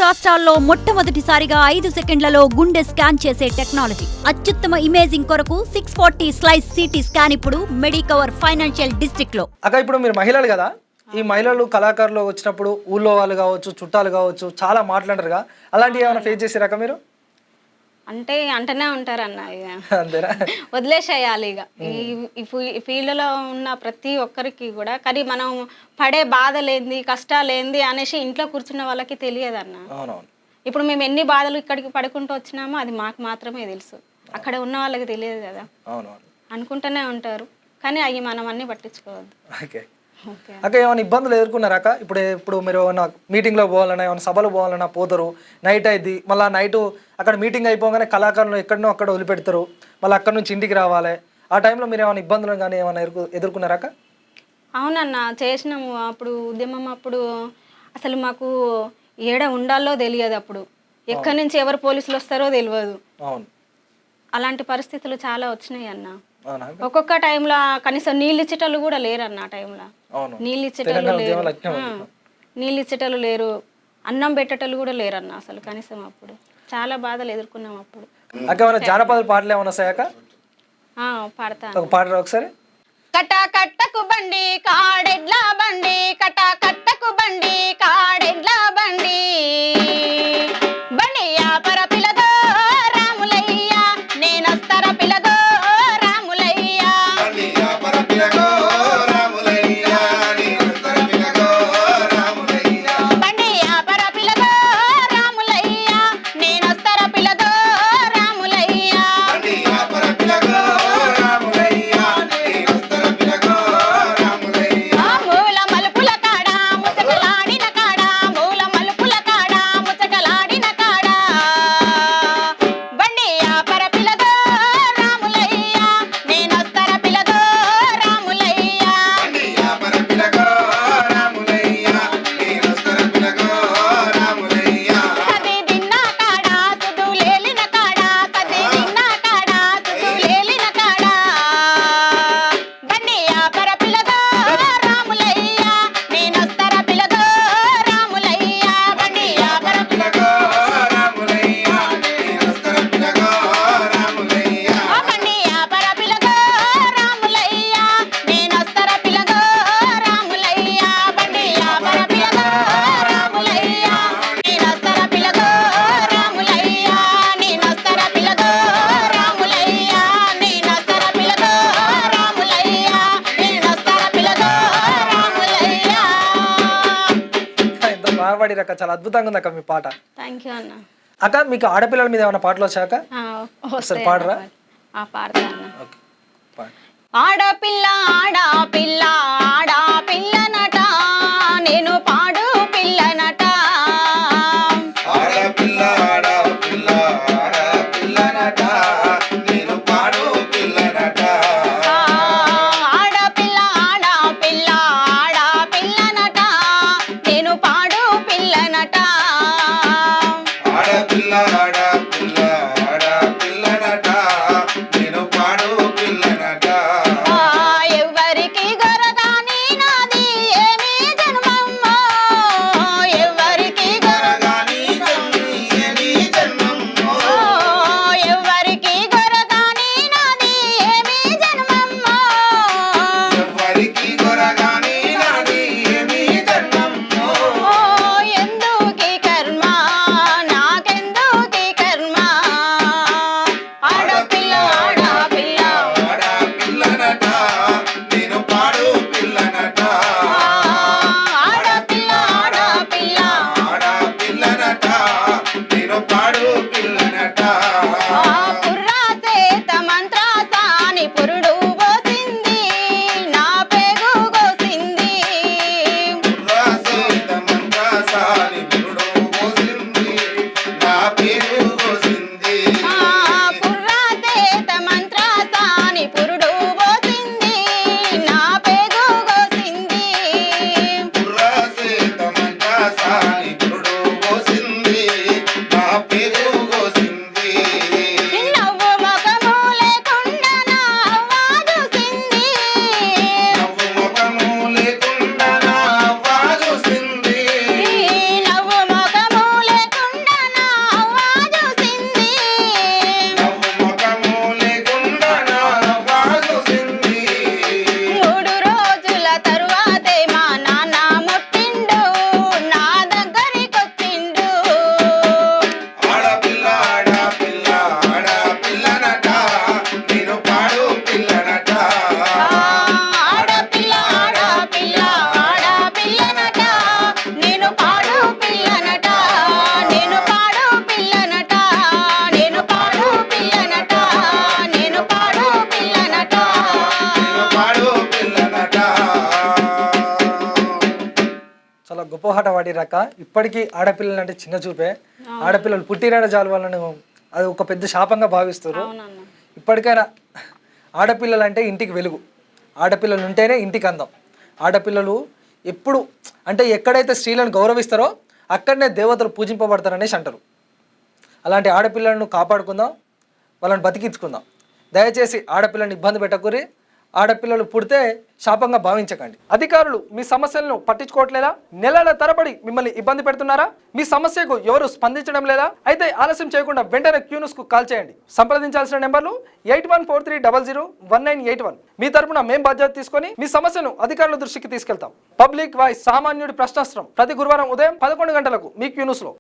రాష్ట్రాల్లో మొట్టమొదటిసారిగా 5 సెకండ్లలో గుండె స్కాన్ చేసే టెక్నాలజీ. అత్యుత్తమ ఇమేజింగ్ కొరకు 640 స్లైస్ సిటీ స్కాన్ ఇప్పుడు మెడికవర్ ఫైనాన్షియల్ డిస్ట్రిక్ట్ లో. ఇప్పుడు మీరు మహిళలు కదా, ఈ మహిళలు కళాకారులు వచ్చినప్పుడు ఊళ్ళో వాళ్ళు కావచ్చు, చుట్టాలు కావచ్చు, చాలా మాట్లాడరుగా, అలాంటివి ఏమైనా ఫేస్ చేసారాక మీరు? అంటనే ఉంటారన్న, ఇక అంతేనా? వదిలేసేయాలి ఇక. ఈ ఫీల్డ్లో ఉన్న ప్రతి ఒక్కరికి కూడా, కానీ మనం పడే బాధలేంది, కష్టాలేంది అనేసి ఇంట్లో కూర్చున్న వాళ్ళకి తెలియదన్న. అవునవును. ఇప్పుడు మేము ఎన్ని బాధలు ఇక్కడికి పడుకుంటూ వచ్చినామో అది మాకు మాత్రమే తెలుసు, అక్కడ ఉన్న వాళ్ళకి తెలియదు కదా. అవునవును. అనుకుంటూనే ఉంటారు, కానీ అవి మనం అన్నీ పట్టించుకోవద్దు. ఓకే. ఏమైనా ఇబ్బందులు ఎదుర్కొన్నారాక? ఇప్పుడు మీరు ఏమైనా మీటింగ్లో పోవాలన్నా, ఏమైనా సభలు పోవాలన్నా పోతారు, నైట్ అయింది, మళ్ళీ నైటు అక్కడ మీటింగ్ అయిపోగానే కళాకారులు ఎక్కడనో అక్కడ వదిలిపెడతారు, మళ్ళీ అక్కడ నుంచి ఇంటికి రావాలి. ఆ టైంలో మీరు ఏమైనా ఇబ్బందులు కానీ ఏమైనా ఎదుర్కొన్నారాక? అవునన్న, చేసినాము. అప్పుడు ఉద్యమం అప్పుడు అసలు మాకు ఏడ ఉండాలో తెలియదు. అప్పుడు ఎక్కడి నుంచి ఎవరు పోలీసులు వస్తారో తెలియదు. అవును. అలాంటి పరిస్థితులు చాలా వచ్చినాయి అన్న. ఒక్కొక్క టైంలో కనీసం నీళ్ళు ఇచ్చేటోళ్ళు కూడా లేరు అన్న. ఆ టైంలో నీళ్ళు ఇచ్చేటోళ్ళు లేరు, అన్నం పెట్టేటోళ్ళు కూడా లేరన్న అసలు కనీసం. అప్పుడు చాలా బాధలు ఎదుర్కొన్నాం అప్పుడు. జానపద పాటలు ఏమైనా వస్తాయాక? పాడతాను. పాడరా ఒకసారి. కటా కట్టకు బండి కాడెడ్ల బండి, కటా కట్టకు బండి కాడెడ్ల బండి, బండి యాపర పిలదో రాములయ్య, నేనొస్తర పిలదో రాములయ్య, బండి యాపర పిలదో రాములయ్య, నేనొస్తర పిలదో రాములయ్య, బండి యాపర పిలదో రాములయ్య, నేనొస్తర పిలదో రాములయ్య, బండి యాపర పిలదో పాడిరక్క, చాలా అద్భుతంగా ఉంది అక్క మీ పాట. థ్యాంక్ యూ అన్న. అక్క, మీకు ఆడపిల్లల మీద ఏమైనా పాటలు వచ్చాక? పాడరా? ఆడపిల్ల ఆడపిల్ల ఆడపిల్లనట, నేను పాడు పిల్లనట, ఆడపిల్ల ఆడపిల్ల ఆడపిల్లనట, నేను పాడు పిల్లనట, ఆడపిల్ల ఆడపిల్ల ఆడపిల్లనట, నేను పాడు పిల్లనట, ఆడపిల్ల ఆడపిల్ల ఆడపిల్లనట, నేను పాడు పిల్లనట, గొప్ప వాడిరాక ఇప్పటికీ ఆడపిల్లలు అంటే చిన్న చూపే. ఆడపిల్లలు పుట్టినాడ చాలు వాళ్ళను అది ఒక పెద్ద శాపంగా భావిస్తారు. అవునన్న. ఇప్పటికైనా ఆడపిల్లలు అంటే ఇంటికి వెలుగు, ఆడపిల్లలు ఉంటేనే ఇంటికి అందం. ఆడపిల్లలు ఎప్పుడు అంటే ఎక్కడైతే స్త్రీలను గౌరవిస్తారో అక్కడనే దేవతలు పూజింపబడతారనేసి అంటారు. అలాంటి ఆడపిల్లలను కాపాడుకుందాం, వాళ్ళని బతికించుకుందాం. దయచేసి ఆడపిల్లని ఇబ్బంది పెట్టకూరి, ఆడపిల్లలు పుడితే శాపంగా భావించకండి. అధికారులు మీ సమస్యలను పట్టించుకోవట్లేదా? నెలల తరబడి మిమ్మల్ని ఇబ్బంది పెడుతున్నారా? మీ సమస్యకు ఎవరు స్పందించడం లేదా? అయితే ఆలస్యం చేయకుండా వెంటనే క్యూన్యూస్కు కాల్ చేయండి. సంప్రదించాల్సిన నెంబర్లు 8143001981. మీ తరపున మేం బాధ్యత తీసుకొని మీ సమస్యను అధికారుల దృష్టికి తీసుకెళ్తాం. పబ్లిక్ వాయిస్, సామాన్యుడి ప్రశ్నాస్త్రం, ప్రతి గురువారం ఉదయం 11 గంటలకు మీ క్యూన్యూస్లో.